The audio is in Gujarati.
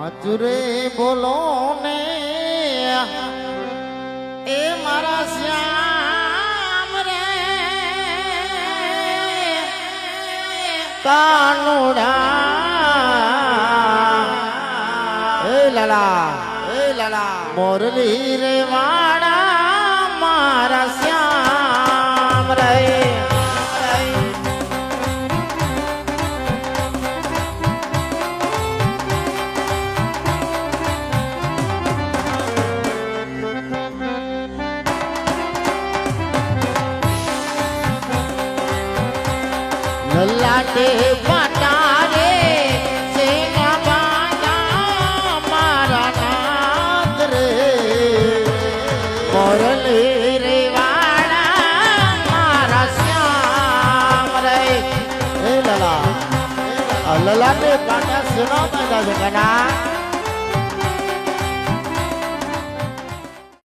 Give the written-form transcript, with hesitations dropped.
હાચુરે બોલો ને એ મારા શ્યામ રે કાનુડા એ લાલા મોરલી રે વાડા મારા શ્યામ રે લાટે પાટારે સેના બાયા મારા નાથ રે મોરલી રે વાડા મારા શ્યામ રે એ લાલા લાટે પાટા સેના બાયા જગના